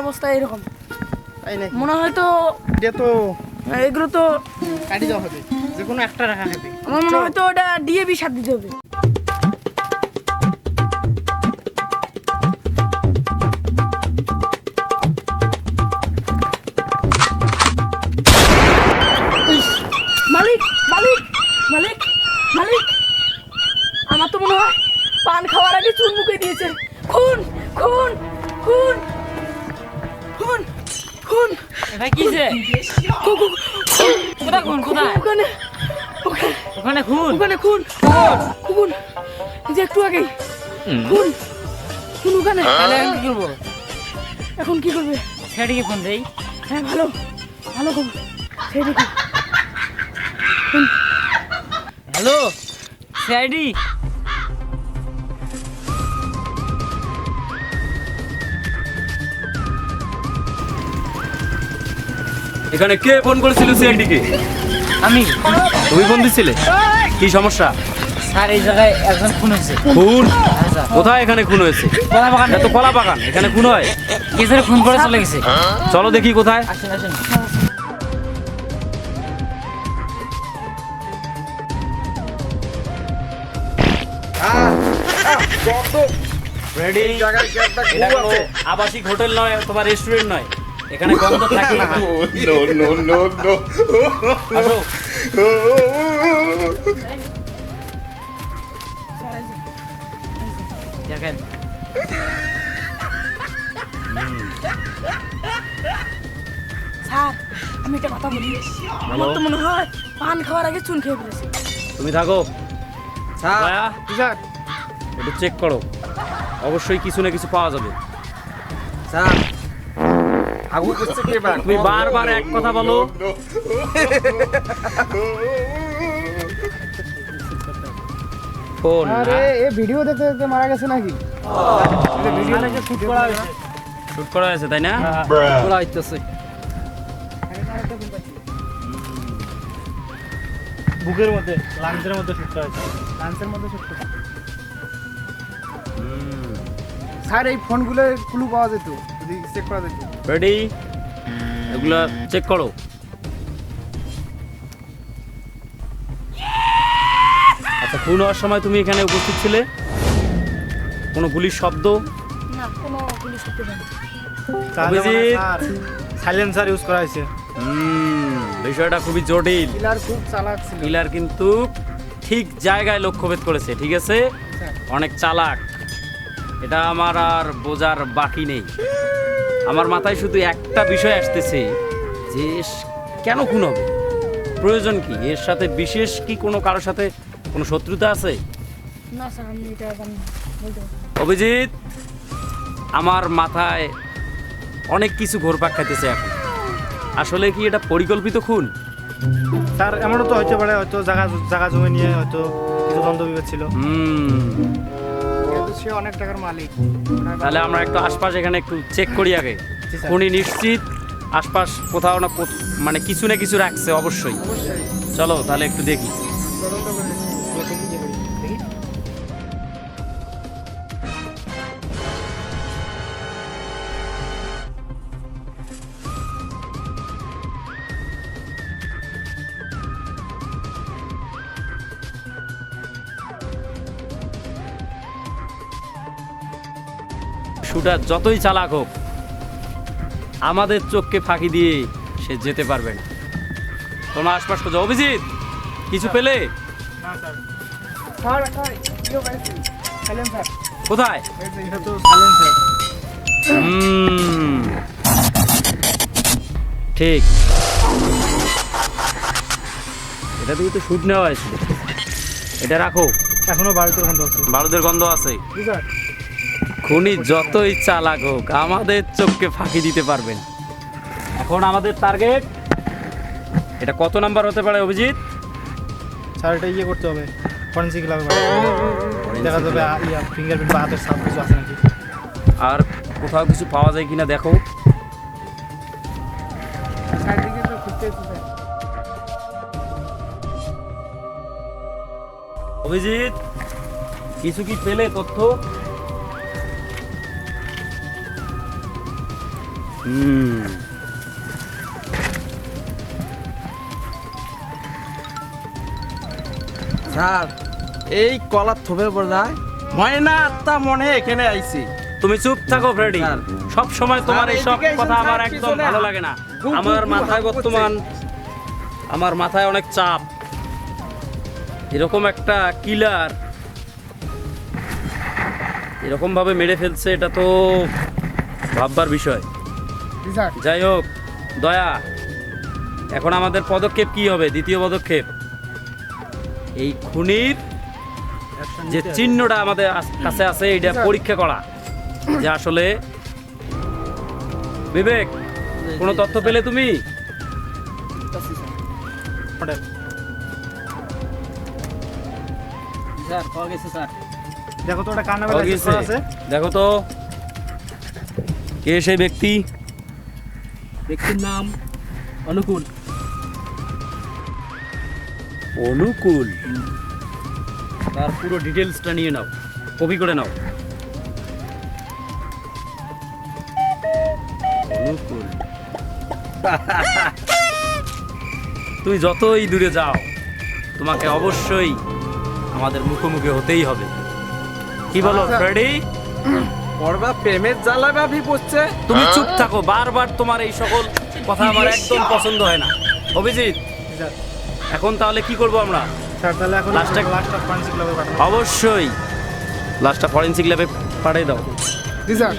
অবস্থা এরকম। তাই নাকি? মনে হয় তো এটা তো এগুলো তো কাটি দেওয়া হবে, যে কোনো একটা রাখা হবে। আমার মনে হয় তো ওটা ডিএবি সার দিতে হবে। মালিক মালিক মালিক মালিক, আমার তো মনে হয় পান খাওয়ার আগে চুন মুখে দিয়েছে। খুন খুন খুন খুন খুন। এটা কিছে? কোথায় খুন? কোথায়? ওখানে ওখানে ওখানে খুন? ওখানে খুন খুন, এই যে একটু আগেই খুন খুন ওখানে। তাহলে এখন কি করবো? এখন কি করবে? সেটিকে ফোন দেই। হ্যাঁ ভালো ভালো খবর, সেই দেখি। হ্যালো সিআইডি, এখানে কে ফোন করেছিল সিআইডি কে? আমি। তুমি ফোন দিছিলে? কি সমস্যা? স্যার এই জায়গায় একজন খুন হয়েছে। খুন? হ্যাঁ, স্যার। কোথায় এখানে খুন হয়েছে? কলা বাগান। এটা তো কলা বাগান, এখানে খুন হয়? কেসের খুন করে চলে গেছে। চলো দেখি কোথায়। আসেন আসেন। রেডি? এটা কোনো আবাসিক হোটেল নয় অথবা রেস্টুরেন্ট নয়, এখানে গন্ধ থাকে। আসো। দেখেন স্যার আমি একটা কথা বলি, আমার তো মনে হয় পান খাওয়ার আগে চুন খেয়ে ফেলেছে। তুমি থাকো। স্যার, দয়া, স্যার, একটু চেক করো, অবশ্যই কিছু না কিছু পাওয়া যাবে। স্যার, আগুন করছে কে বার? তুমি বারবার এক কথা বলো। ফোন আরে এই ভিডিও দেখতে দেখতে মারা গেছে নাকি? ভিডিওটাকে শুট করা হয়েছে। শুট করা হয়েছে তাই না? বলা হইতেছে। বুকের মধ্যে, লাঞ্চের মধ্যে শুট করা হয়েছে। লাঞ্চের মধ্যে শুট করা। স্যার এই ফোনগুলো ক্লু পাওয়া যেত যদি চেক করা যেত। রেডি? এগুলা চেক করো। আচ্ছা, খুন হওয়ার সময় তুমি এখানে উপস্থিত ছিলে? কোনো গুলির শব্দ? না কোনো পুলিশ করতে পারে তাহলে মানে অভিজিৎ। স্যার সাইলেন্সার ইউজ করা হয়েছে। বিষয়টা খুবই জটিল। কিলার খুব চালাক ছিল। কিলার কিন্তু ঠিক জায়গায় লক্ষ্যভেদ করেছে, ঠিক আছে? অনেক চালাক। এটা আমার আর বোঝার বাকি নেই। আমার মাথায় শুধু একটা বিষয় আসতেছে যে কেন খুন হবে, প্রয়োজন কি, এর সাথে বিশেষ কি কোনো কারোর সাথে কোনো শত্রুতা আছে? না স্যার আমি এটা এখন বলতে পারবো না। অভিজিৎ, আমার মাথায় অনেক কিছু ঘোরপাক খাইতেছে এখন। আসলে কি এটা পরিকল্পিত খুন? স্যার এমনও তো হইতে পারে, হয়তো জায়গা জমি নিয়ে হয়তো কিছু দ্বন্দ্ব বিবাদ ছিল। কিন্তু সে অনেক টাকার মালিক। তাহলে আমরা একটু আশপাশ এখানে একটু চেক করি আগে। জি, স্যার। খুনি নিশ্চিত আশপাশ কোথাও না মানে কিছু না কিছু রাখছে অবশ্যই। অবশ্যই চলো তাহলে একটু দেখি। তদন্ত করে দেখি কি করি। দেখি। শুটার যতই চালাক হোক, আমাদের চোখকে ফাঁকি দিয়ে সে যেতে পারবে না। তোমার আশপাশ খোঁজো। অভিজিৎ, কিছু পেলে? না স্যার, স্যার একটা ইয়ে পাইছি। সাইলেন্সার। কোথায়? এটা তো সাইলেন্সার। ঠিক, এটা থেকে তো শুট নেওয়া হয়েছিল। এটা রাখো, এখনো বাড়িতে বন্ধ আছে। বারুদের গন্ধ আছে। জি স্যার। খুনি যতই চালাক হোক আমাদের চোখকে ফাঁকি দিতে পারবে না। এখন আমাদের টার্গেট, এটা কত নাম্বার হতে পারে অভিজিৎ? স্যার এটা ইয়ে করতে হবে, ফরেন্সিক ল্যাবে দেখা যাবে ফিঙ্গারপ্রিন্ট বা হাতের ছাপ কিছু আছে নাকি। আর কোথাও কিছু পাওয়া যায় কিনা দেখো। স্যার দিকে তো খুঁজতেছি স্যার। অভিজিৎ, কিছু কি পেলে তথ্য? হুম স্যার এই কলার থোপের উপর যায় ময়না আত্মা মনে এখানে আইছি। তুমি চুপ থাকো ফ্রেডি, স্যার। সব সময় তোমার স্যার, এই সব এইদিকে কথা এসেন, আমার স্যার, একদম পিছনে ভালো লাগে না। গুপ গুপ আমার গুপ মাথায় হাত বর্তমান আমার মাথায় অনেক চাপ। এরকম একটা কিলার এরকম ভাবে মেরে ফেলছে, এটা তো ভাববার বিষয়। জি স্যার। যাই হোক দয়া, এখন আমাদের পদক্ষেপ কি হবে? দ্বিতীয় পদক্ষেপ, এই খুনির যে চিহ্নটা আমাদের কাছে আছে এটা পরীক্ষা করা, যে আসলে বিবেক কোনো তথ্য পেলে তুমি? হোটেল স্যার পাওয়া গেছে স্যার। দেখো তো ওটা কার নামে পাওয়া লাইসেন্স গেছে? করা আছে? দেখো তো কে সেই ব্যক্তি। ব্যক্তির নাম অনুকূল। অনুকূল, তার পুরো ডিটেলসটা নিয়ে নাও, কপি করে নাও। অনুকূল তুমি যতই দূরে যাও তোমাকে অবশ্যই আমাদের মুখোমুখি হতেই হবে। কি বলো আচ্ছা। ফ্রেডি? পড়বা প্রেমের জ্বালা ভাবি পড়ছে। তুমি চুপ থাকো, বারবার তোমার এই সকল কথা আমার একদম পছন্দ হয় না। অভিজিৎ, জি স্যার। এখন তাহলে কি করব আমরা? স্যার তাহলে এখন লাস্টটা- লাস্টটা ফরেনসিক ল্যাবে পাঠাবো। অবশ্যই লাস্টটা ফরেনসিক ল্যাবে পাঠিয়ে দাও। জি স্যার।